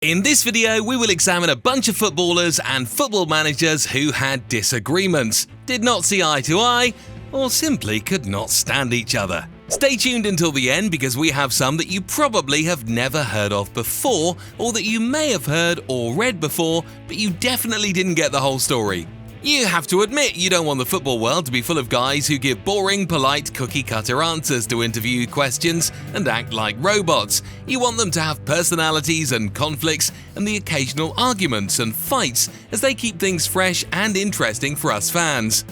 In this video, we will examine a bunch of footballers and football managers who had disagreements, did not see eye to eye, or simply could not stand each other. Stay tuned until the end because we have some that you probably have never heard of before, or that you may have heard or read before, but you definitely didn't get the whole story. You have to admit you don't want the football world to be full of guys who give boring, polite, cookie-cutter answers to interview questions and act like robots. You want them to have personalities and conflicts and the occasional arguments and fights as they keep things fresh and interesting for us fans.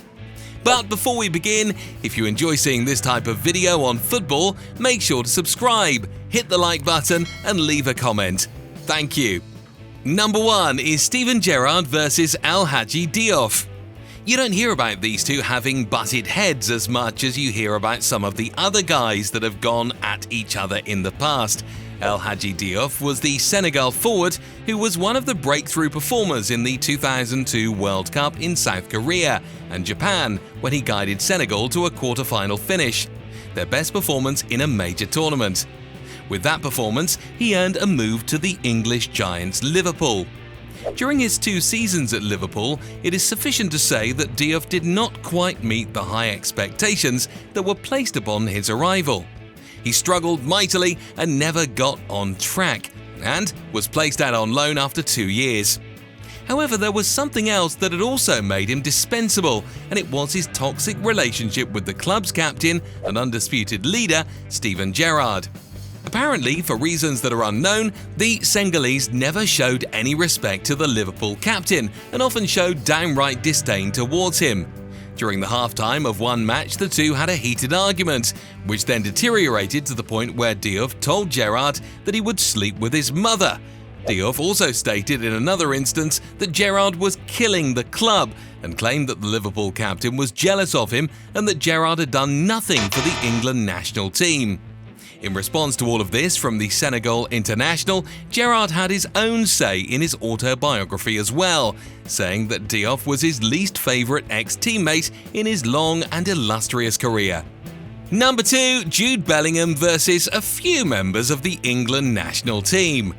But before we begin, if you enjoy seeing this type of video on football, make sure to subscribe, hit the like button and leave a comment. Thank you. Number 1 is Steven Gerrard versus Alhaji Diouf. You don't hear about these two having butted heads as much as you hear about some of the other guys that have gone at each other in the past. Alhaji Diouf was the Senegal forward who was one of the breakthrough performers in the 2002 World Cup in South Korea and Japan when he guided Senegal to a quarter-final finish, their best performance in a major tournament. With that performance, he earned a move to the English giants Liverpool. During his 2 seasons at Liverpool, it is sufficient to say that Diouf did not quite meet the high expectations that were placed upon his arrival. He struggled mightily and never got on track, and was placed out on loan after 2 years. However, there was something else that had also made him dispensable, and it was his toxic relationship with the club's captain and undisputed leader, Steven Gerrard. Apparently, for reasons that are unknown, the Senegalese never showed any respect to the Liverpool captain and often showed downright disdain towards him. During the halftime of one match, the two had a heated argument, which then deteriorated to the point where Diouf told Gerrard that he would sleep with his mother. Diouf also stated in another instance that Gerrard was killing the club and claimed that the Liverpool captain was jealous of him and that Gerrard had done nothing for the England national team. In response to all of this from the Senegal international, Gerrard had his own say in his autobiography as well, saying that Diouf was his least favourite ex-teammate in his long and illustrious career. Number 2, Jude Bellingham versus a few members of the England national team.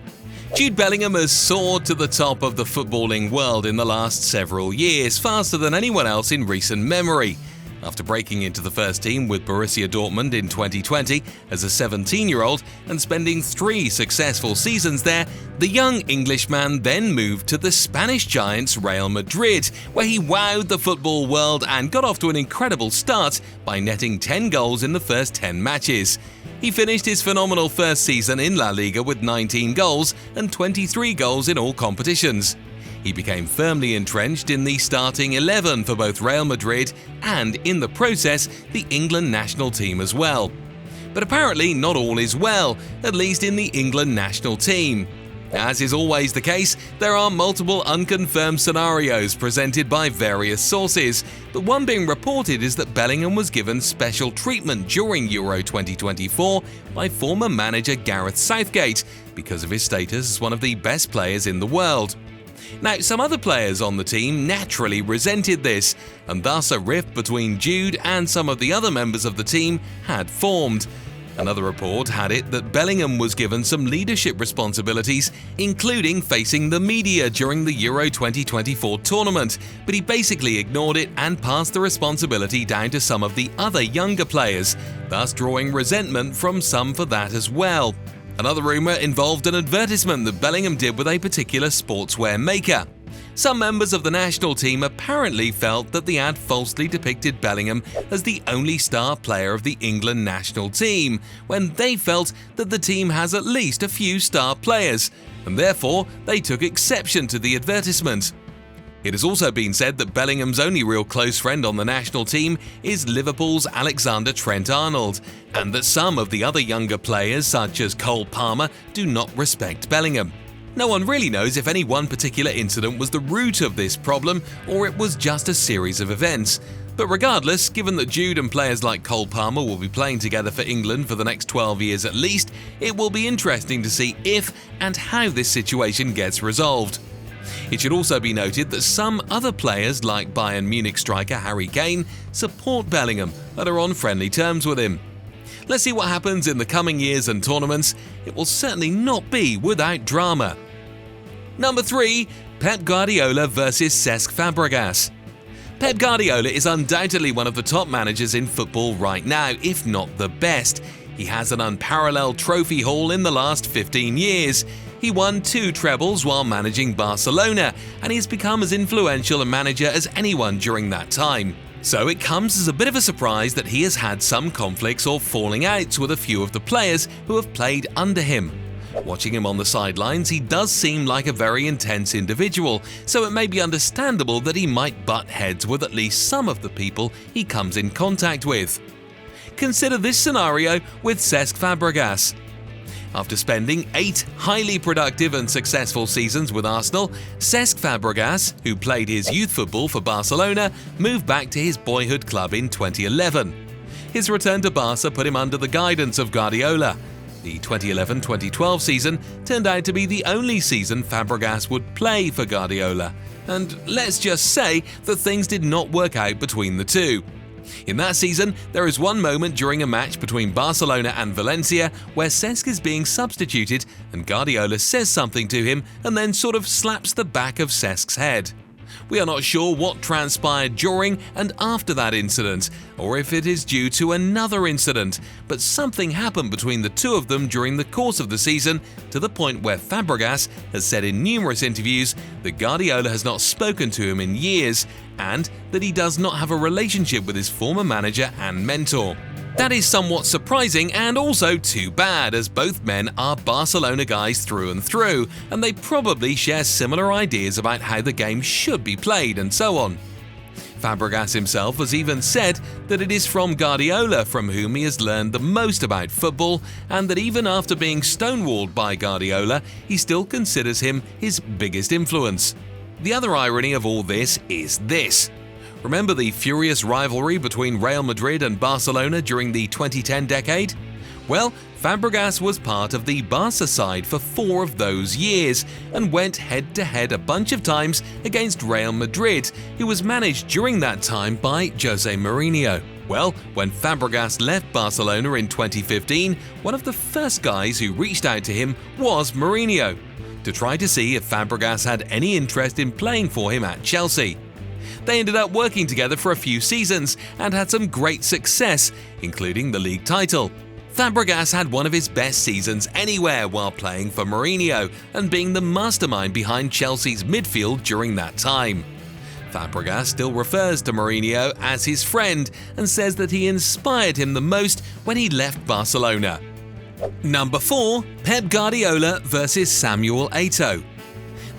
Jude Bellingham has soared to the top of the footballing world in the last several years, faster than anyone else in recent memory. After breaking into the first team with Borussia Dortmund in 2020 as a 17-year-old and spending 3 successful seasons there, the young Englishman then moved to the Spanish giants Real Madrid, where he wowed the football world and got off to an incredible start by netting 10 goals in the first 10 matches. He finished his phenomenal first season in La Liga with 19 goals and 23 goals in all competitions. He became firmly entrenched in the starting 11 for both Real Madrid and, in the process, the England national team as well. But apparently not all is well, at least in the England national team. As is always the case, there are multiple unconfirmed scenarios presented by various sources, but one being reported is that Bellingham was given special treatment during Euro 2024 by former manager Gareth Southgate because of his status as one of the best players in the world. Now, some other players on the team naturally resented this, and thus a rift between Jude and some of the other members of the team had formed. Another report had it that Bellingham was given some leadership responsibilities, including facing the media during the Euro 2024 tournament, but he basically ignored it and passed the responsibility down to some of the other younger players, thus drawing resentment from some for that as well. Another rumour involved an advertisement that Bellingham did with a particular sportswear maker. Some members of the national team apparently felt that the ad falsely depicted Bellingham as the only star player of the England national team, when they felt that the team has at least a few star players, and therefore they took exception to the advertisement. It has also been said that Bellingham's only real close friend on the national team is Liverpool's Alexander Trent-Arnold, and that some of the other younger players, such as Cole Palmer, do not respect Bellingham. No one really knows if any one particular incident was the root of this problem or it was just a series of events. But regardless, given that Jude and players like Cole Palmer will be playing together for England for the next 12 years at least, it will be interesting to see if and how this situation gets resolved. It should also be noted that some other players like Bayern Munich striker Harry Kane support Bellingham and are on friendly terms with him. Let's see what happens in the coming years and tournaments. It will certainly not be without drama. Number 3. Pep Guardiola vs Cesc Fabregas. Pep Guardiola is undoubtedly one of the top managers in football right now, if not the best. He has an unparalleled trophy haul in the last 15 years. He won 2 trebles while managing Barcelona, and he has become as influential a manager as anyone during that time. So it comes as a bit of a surprise that he has had some conflicts or falling outs with a few of the players who have played under him. Watching him on the sidelines, he does seem like a very intense individual, so it may be understandable that he might butt heads with at least some of the people he comes in contact with. Consider this scenario with Cesc Fabregas. After spending 8 highly productive and successful seasons with Arsenal, Cesc Fabregas, who played his youth football for Barcelona, moved back to his boyhood club in 2011. His return to Barca put him under the guidance of Guardiola. The 2011-2012 season turned out to be the only season Fabregas would play for Guardiola, and let's just say that things did not work out between the two. In that season, there is one moment during a match between Barcelona and Valencia where Cesc is being substituted and Guardiola says something to him and then sort of slaps the back of Cesc's head. We are not sure what transpired during and after that incident, or if it is due to another incident, but something happened between the two of them during the course of the season, to the point where Fabregas has said in numerous interviews that Guardiola has not spoken to him in years, and that he does not have a relationship with his former manager and mentor. That is somewhat surprising and also too bad, as both men are Barcelona guys through and through, and they probably share similar ideas about how the game should be played and so on. Fabregas himself has even said that it is from Guardiola from whom he has learned the most about football, and that even after being stonewalled by Guardiola, he still considers him his biggest influence. The other irony of all this is this. Remember the furious rivalry between Real Madrid and Barcelona during the 2010 decade? Well, Fabregas was part of the Barca side for 4 of those years and went head-to-head a bunch of times against Real Madrid, who was managed during that time by Jose Mourinho. Well, when Fabregas left Barcelona in 2015, one of the first guys who reached out to him was Mourinho, to try to see if Fabregas had any interest in playing for him at Chelsea. They ended up working together for a few seasons and had some great success, including the league title. Fabregas had one of his best seasons anywhere while playing for Mourinho and being the mastermind behind Chelsea's midfield during that time. Fabregas still refers to Mourinho as his friend and says that he inspired him the most when he left Barcelona. Number 4. Pep Guardiola vs Samuel Eto'o.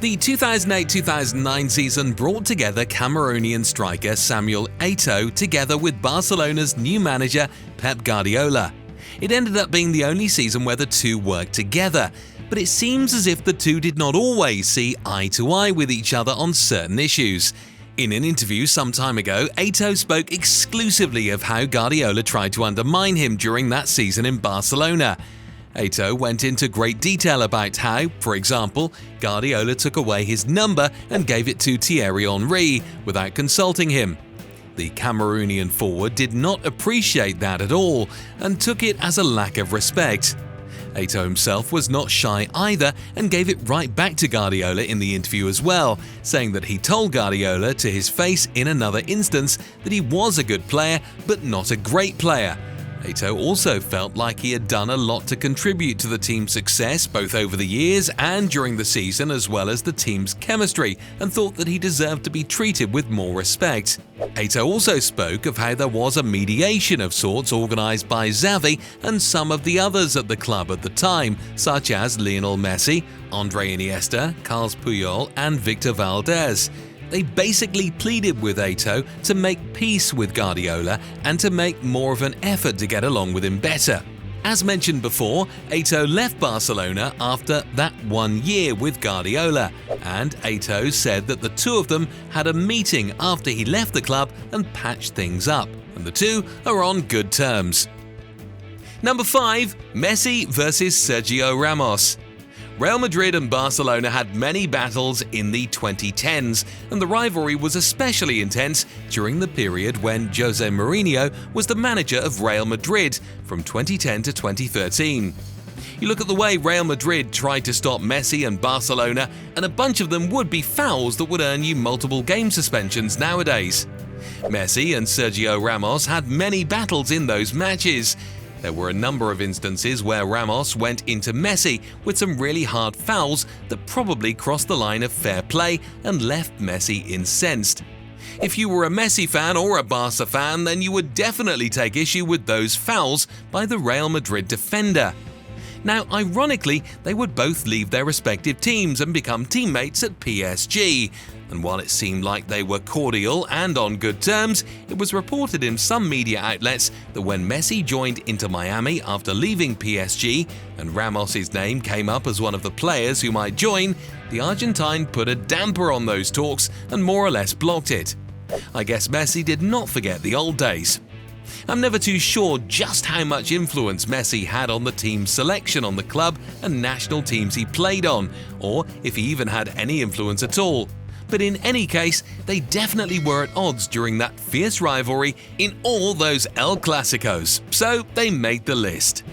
The 2008-2009 season brought together Cameroonian striker Samuel Eto'o together with Barcelona's new manager Pep Guardiola. It ended up being the only season where the two worked together, but it seems as if the two did not always see eye to eye with each other on certain issues. In an interview some time ago, Eto'o spoke exclusively of how Guardiola tried to undermine him during that season in Barcelona. Eto'o went into great detail about how, for example, Guardiola took away his number and gave it to Thierry Henry without consulting him. The Cameroonian forward did not appreciate that at all and took it as a lack of respect. Eto'o himself was not shy either and gave it right back to Guardiola in the interview as well, saying that he told Guardiola to his face in another instance that he was a good player but not a great player. Eto'o also felt like he had done a lot to contribute to the team's success both over the years and during the season, as well as the team's chemistry, and thought that he deserved to be treated with more respect. Eto'o also spoke of how there was a mediation of sorts organised by Xavi and some of the others at the club at the time, such as Lionel Messi, Andre Iniesta, Carles Puyol and Victor Valdez. They basically pleaded with Eto'o to make peace with Guardiola and to make more of an effort to get along with him better. As mentioned before, Eto'o left Barcelona after that 1 year with Guardiola, and Eto'o said that the two of them had a meeting after he left the club and patched things up, and the two are on good terms. Number 5. Messi vs Sergio Ramos. Real Madrid and Barcelona had many battles in the 2010s, and the rivalry was especially intense during the period when Jose Mourinho was the manager of Real Madrid from 2010 to 2013. You look at the way Real Madrid tried to stop Messi and Barcelona, and a bunch of them would be fouls that would earn you multiple game suspensions nowadays. Messi and Sergio Ramos had many battles in those matches. There were a number of instances where Ramos went into Messi with some really hard fouls that probably crossed the line of fair play and left Messi incensed. If you were a Messi fan or a Barca fan, then you would definitely take issue with those fouls by the Real Madrid defender. Now, ironically, they would both leave their respective teams and become teammates at PSG. And while it seemed like they were cordial and on good terms, it was reported in some media outlets that when Messi joined Inter Miami after leaving PSG and Ramos's name came up as one of the players who might join, the Argentine put a damper on those talks and more or less blocked it. I guess Messi did not forget the old days. I'm never too sure just how much influence Messi had on the team's selection on the club and national teams he played on, or if he even had any influence at all. But in any case, they definitely were at odds during that fierce rivalry in all those El Clásicos, so they made the list.